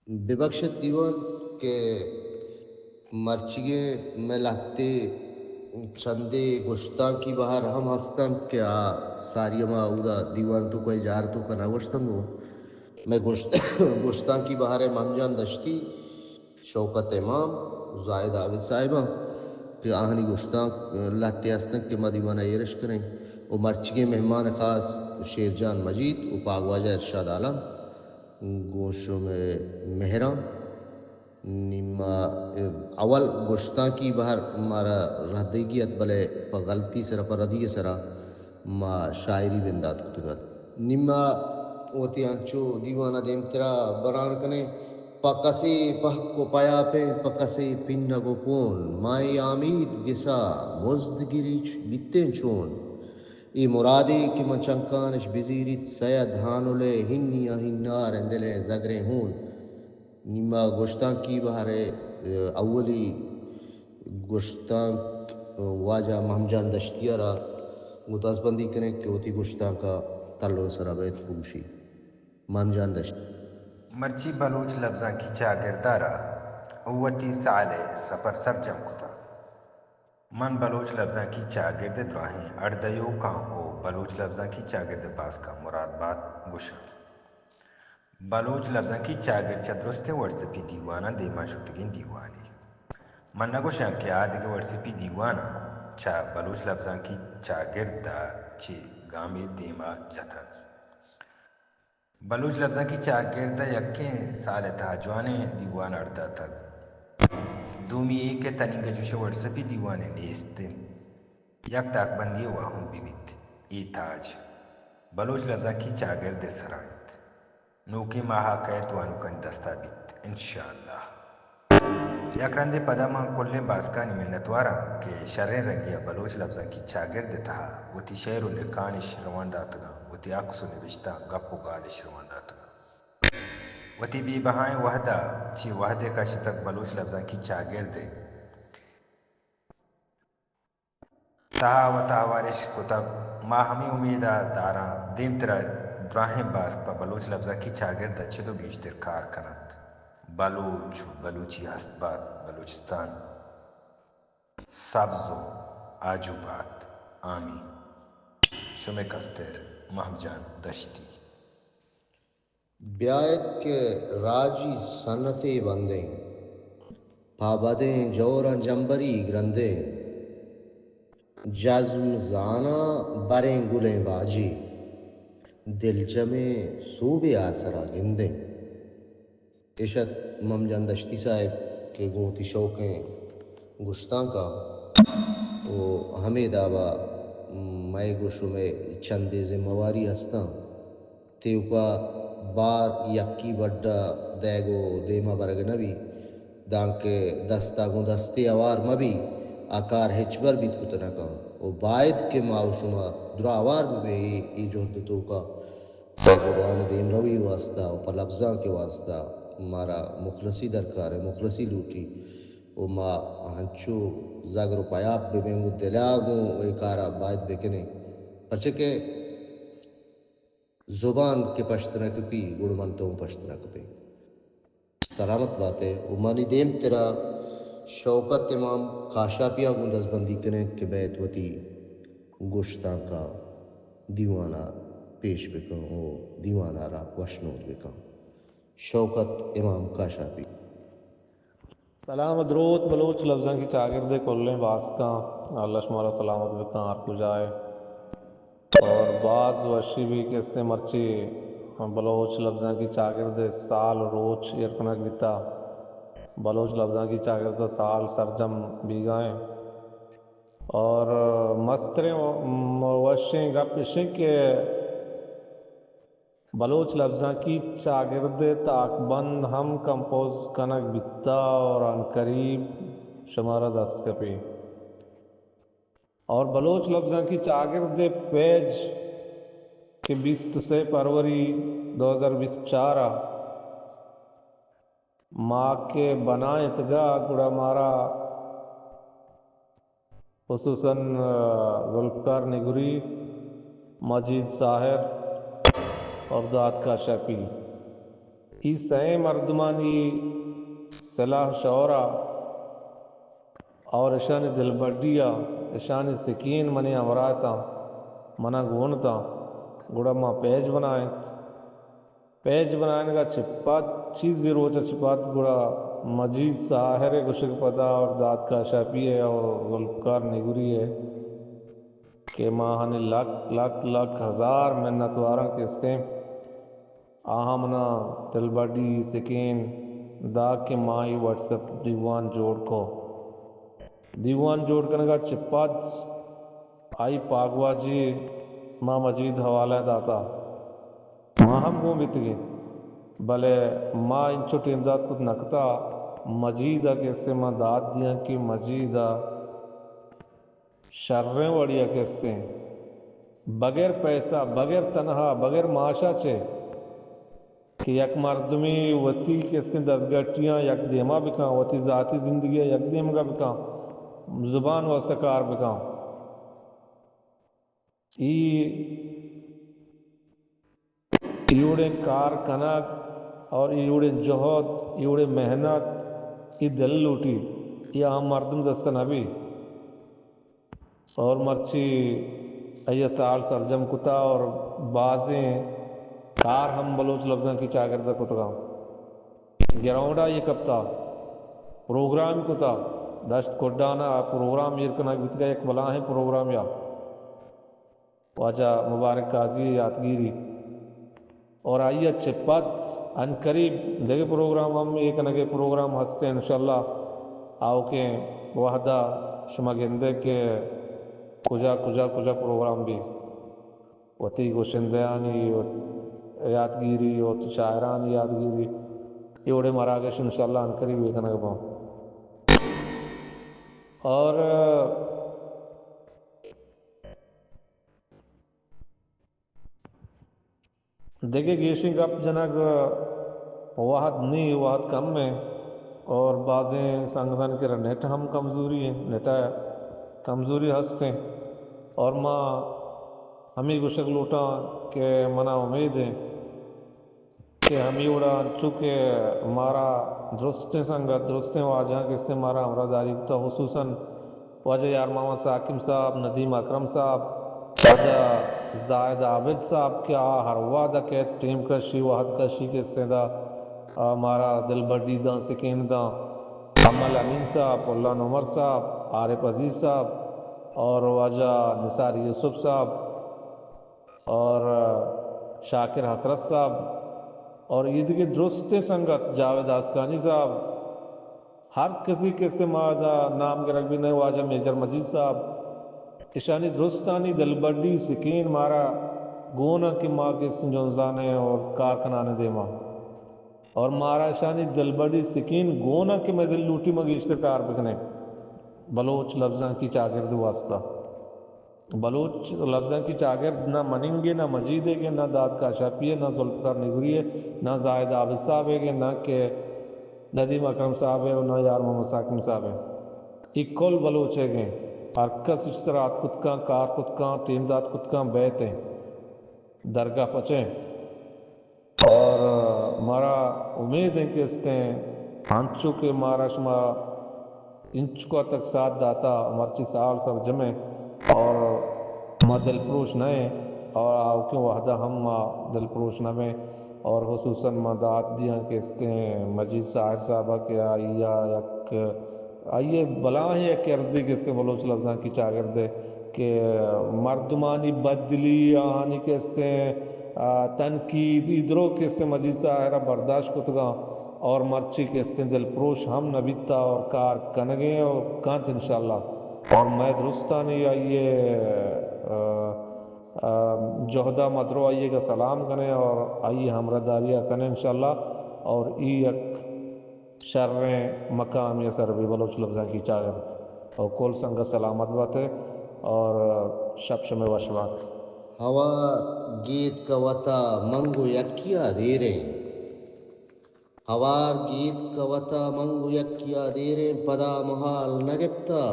ببخشت دیوان کہ مرچیے میں لہتے چندے گشتاں کی بہر ہم ہستند کہ ساری ما اودا دیوان تو کوئی جار تو کنا گشتنگو میں گشتاں کی بہر مہمجان دشتی شوکت امام زائد عابد صاحبہ کہ آہنی گشتاں لہتے ہستند کہ ما دیوانہ ایرش کریں وہ مرچیے مہمان خاص شیر جان مجید و پاگواجہ ارشاد عالم گوشوں میں مہراں نیما اول گشتاں کی بہر مارا ردیگیت بلے پا غلطی سرا پا ردی سرا ما شاعری بندات کتگت نیما وتی انچو دیوانا دیم ترا بران کنے پا کسی پہکو پایا پہ پا کسی پنگو پون مائی آمید گسا مزد گریچ گتین چون ای مرادی کہ من چنکانش بزیریت سید ہانولے ہنیا ہنار اندلے زگرے ہون نیما گشتاں کی بہرے اولی گشتاں واجہ مہمجان دشتیا را متاز بندی کریں کہ ہوتی گشتاں کا تلو سرا بیت پوشی مہمجان دشت مرچی بلوچ لفظاں کی چاگردارا اوتی سالے سپر سر جم کتا من بلوچ لفظاں کی چاگرد دراہیں اردیو کان او بلوچ لفظاں کی چاگرد باس کا مراد بات گشا بلوچ لفظاں کی چاگرد چدرستے ورسپی دیوانا دیما شتگین دیوانی من نگوشاں کہ آدھگے ورسپی دیوانا چا بلوچ لفظاں کی چاگرد دا چی گامی دیما جتگ بلوچ لفظاں کی چاگرد یکیں سال تہا جوانے دیوان اردہ تک دومی ایک تننگ جوش ورسپی دیوانے نیستن یک تاک بندی واہم بیویت ای تاج بلوچ لفظاں کی چاگرد سرائیت نوکی ماہا قید وانو کن دستا بیت انشاءاللہ یک رندے پداما کلیں باسکانی منتوارا کہ شرین رنگیا بلوچ لفظاں کی چاگرد تہا وتی شعر و لکانش روان داتگا وتی عکس و نوشتہ گپ و گالش روان داتگا وتی بی بہائیں وحدہ چی وحدے کا شتک بلوچ لفظاں کی چاگرد تہا و تہوارش کتب ما ہمیں امیدہ داراں دیم ترا دراہیں باس پا بلوچ لفظاں کی چاگرد اچھے تو گیشتر کار کنند بلوچ و بلوچی ہست بات بلوچستان سبز و آجوبات آمین شمع کستر مہمجان دشتی بیایت کے راجی سنتے بندیں پابدیں جوراں جمبری گرندیں جزم زانا بریں گلیں باجی دل جمیں صوبے آسرا گندیں عشت ممجان دشتی صاحب کے گوتی شوقیں گشتاں کا وہ ہمیں دعویٰ میں گوشو میں چندے ذمہ واری ہستاں تیو کا بار یکی بڑا دیگو دیما برگ نبی دانکہ دستا گون دستے اوار مبی آکار ہچبر بیت کتنکاں او باید کہ ماو شما درا اوار بے ای جہد تو کا زبان دیم روی واسطہ او پا لفظاں کے واسطہ مارا مخلصی درکار ہے مخلصی لوٹی او ما ہنچو زاگر و پایاب بے بینگو دلاغوں اے کارا باید بکنے پرچہ زبان کے پشتنا کپی گڑ منتوں پشتنا کپی سلامت بات ہے امانی دیم تیرا شوکت امام کاشاپیا گندز بندی کریں کہ بیت وتی گشتاں کا دیوانہ پیش بکن او دیوانہ را وشنود بکن شوکت امام کاشاپی سلام درود بلوچ لفظاں کی چاگرد کلیں باسکاں اللہ شمارا سلامت بکاں آر کو جائے اور بعض وشی بھی کس سے مرچی بلوچ لفظاں کی چاگرد سال روچ یرکنک بیتا بلوچ لفظاں کی چاگرد سال سرجم بھی گائیں اور مستریں وشیں گپشیں کہ بلوچ لفظاں کی چاگرد تاک بند ہم کمپوز کنک بیتا اور ان قریب شمارہ دست کپی اور بلوچ لفظاں کی چاگرد پیج کہ 23 فروری 2024 ماں کے بنائیں تگا گڑا مارا خصوصاً ذوالفقار نگری مجید ساحر اور داد کا شپی ای سیں مردمانی سلاح شورا اور اشان دلبڈیا اشان سکین منی امراتا منا گونتا گڑا ما پیج بنائیں پیج بنائیں گا چپات چیزی روچا چپات گڑا مجید ساہر گشک پدا اور داد کا شاپی ہے اور ذوالفقار نگری ہے کہ ماہانی لکھ لکھ لکھ ہزار منت واراں کستے آہاں منا دلبڈی سکین دا کے مائی واٹس اپ دیوان جوڑ کو دیوان جوڑ کرنے گا چپات آئی پاگوا جی ماں مجید حوالہ داتا ماں ہم گوں بیت گئے بلے ماں انچو ٹیمداد کت نکتا مجیدہ کے استے ماں داد دیاں کی مجیدہ شرریں وڑیا کے استے بغیر پیسہ بغیر تنہا بغیر معاشا چھے کہ یک مردمی وطی کے استے دزگٹیاں یک دیما بکاں وطی ذاتی زندگی یک دیمگا بکاں زبان واسطکار بکاں ایوڑے کار کنک اور ایوڑے جہد ایوڑے محنت ای دل لوٹی ای عام مردم دستن ابھی اور مرچی ای سال سرجم کتا اور بازیں کار ہم بلوچ لفظاں کی چاگردہ کتگاں گراؤنڈا یہ کپتا پروگرام کتا دشت کوڈانا پروگرام یہ کنک بیت گیا ایک بلا ہے پروگرام یا واجہ مبارک قاضی یادگیری اور آئیے چپت ان قریب دیکھے پروگرام ہم ایک نگے پروگرام ہستے انشاءاللہ آؤ کے وحدہ شما گندے کے کجا کجا کجا پروگرام بھی وطی گوشندیانی یادگیری اور شاعران یادگیری ایوڑے مراگش انشاءاللہ ان قریب ایک نگے باؤں اور دیکھے گیشنگ گپ جنگ واحد نہیں واحد کم میں اور بعضیں سنگدن کے نیٹ ہم کمزوری ہیں نیٹا کمزوری ہستے اور ماں ہمیں گشک لوٹا کہ منا امید ہے کہ ہمیں اڑا چونکہ مارا درستیں سنگت درستیں واجہاں کس سے مارا ہمراہ داری تا خصوصاً واجہ یار محمد ثاقب صاحب ندیم اکرم صاحب واجہ زائد عابد صاحب کیا ہر وعدہ کہ ٹیم کا شی واحد کا شی کے استعدا ہمارا دل بڈی داں سکین داں عمل امین صاحب اللہ عمر صاحب عارف عزیز صاحب اور واجہ نثار یوسف صاحب اور شاکر حسرت صاحب اور عید کے درست سنگت جاوید آسکانی صاحب ہر کسی کے سے مادہ نام کے رکھ بھی نہیں واجہ میجر مجید صاحب اشانی درستانی دلبڈی سکین مارا گونا کی ماں کے سنجونزانے اور کارکنانے دے ماں اور مارا اشانی دلبڈی سکین گونا کی میں دل لوٹی مگیشتر کار بکنے بلوچ لفظاں کی چاگرد واسطہ بلوچ لفظاں کی چاگرد نہ مننگے نہ مجیدے گے نہ داد کا شاپیے نہ ذوالفقار نگری ہے نہ زائد عابد صاحب ہے نہ کہ ندیم اکرم صاحب ہے نہ یار محمد ثاقب صاحب ہے اکول بلوچے گئے ارکس اشترات کتکاں کار کتکاں ٹیم داد کتکاں بیت ہیں درگاہ پچیں اور مارا امید ہے کہ اس نے ہنچو کے مارا شما انچ کو تک ساتھ داتا مرچی سال سر جمع اور ما دل پروش نئے اور آؤ کے وحدہ ہم ما دل پروش نئے اور خصوصاً مداد دیاں کہ اس نے مجید صاحب صاحبہ کے آئیہ یک آئیے بلا ہی ایک اردی کے اس نے بلوچ لفظاں کی چاگردے کہ مردمانی بدلی آہانی کے اس نے تنقید ادرو کے اس نے مجید صاحبہ برداشت کتگاں اور مرچی کے اس نے دل پروش ہم نبیتا اور کار کنگیں اور کانت انشاءاللہ اور میں درستانی آئیے جہدہ مدرو آئیے کا سلام کنے اور آئیے ہمراہ داریہ کنے انشاءاللہ اور ای یک شرریں مقام یا سر بھی بلوچ لفظاں کی چاگرد اور کول سنگا سلامت باتے اور شب شمع وشوات ہوا گیت کا وطا منگو یکیا دیریں ہوار گیت کا وطا منگو یکیا دیریں پدا محال نگپتا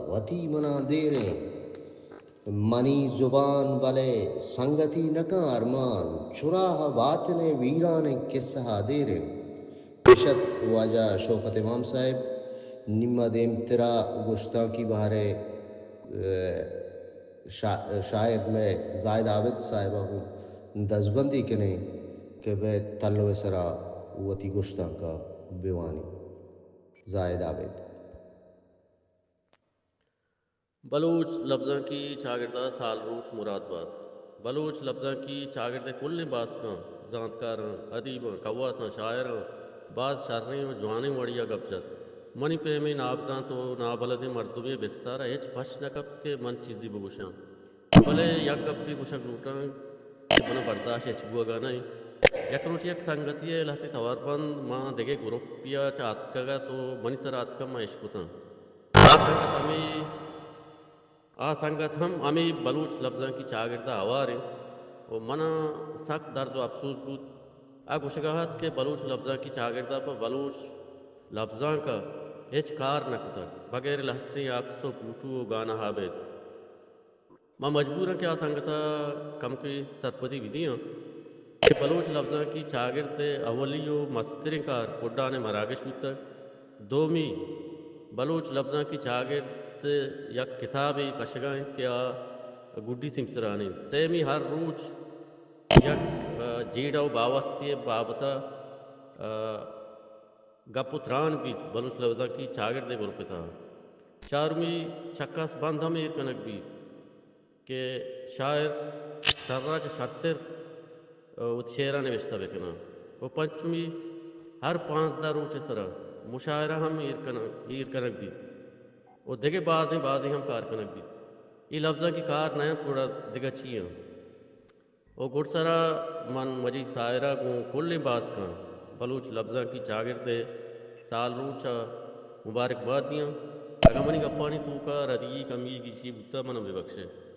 وطی منا دیریں منی زبان بلے سنگتی نکا ارمان چراہ باطن ویران قصہ دیر پیشت واجہ شوکت امام صاحب نمہ دیم ترا گشتاں کی بہارے شاعر میں زائد عابد صاحبہ ہوں دزبندی کنے کہ بے تلو سرا وتی گشتاں کا بیوانی زائد عابد بلوچ لفظاں کی چاگردہ سال روچ مراد باد بلوچ لفظاں کی چاگردے کل باسکاں زانتکاراں ادیباں کواساں شاعراں بعض شرریں و جوانیں وڑیا گپچت منی پیمیں نابزاں تو نابلد مردمی بستارا ہچ پش نکب کہ من چیزی بگوشاں بلے یک گپی گوشک لوٹاں کہ منہ برداشت ہچ بوگا نہیں یک روچ یک سنگتی لہتی توار بند ماں دگے گروپیا چاتکگا تو منی سر آتکا میں عشقتاں آ سنگت ہم ہمیں بلوچ لفظاں کی چاگردہ آواریں اور منا سخت درد و افسوس بود آ گوشگاہت کہ بلوچ لفظاں کی چاگردہ پر بلوچ لفظاں کا ہچ کار نہ کتک بغیر لہتے آکسو پوٹو و گانا حابید میں مجبور ہوں کہ آ سنگتا کم کی سرپدی ودیاں کہ بلوچ لفظاں کی چاگرد اولی و مستریں کار پڈانے مراگش ہوتا دومی بلوچ لفظاں کی چاگرد یک کتابی کشگائیں کیا گڈی سمسرانی سیمی ہر روچ یک جیڑا و باوستی بابتا گپ تران بھی بلوچ لفظاں کی چاگرد گروپتا چارمی چکس بند ہم ایر کنک بھی کہ شاعر شرراچ شرطر شعرہ نوشتہ بکنا و پنچمی ہر 15 روچ سرا مشاعرہ ہم ایر کنک بھی اور دیگے بازیں ہم کار کنک بھی یہ لفظاں کی کار نیا تھوڑا دیگا چیئاں اور گڑ سرا من مجی سائرہ گوں کل باز کاں بلوچ لفظاں کی چاگردے سال روچا مبارک باد دیاں اگہ منی گپانی تو کا ردی کمی گیشی بوتا منم بے بخشے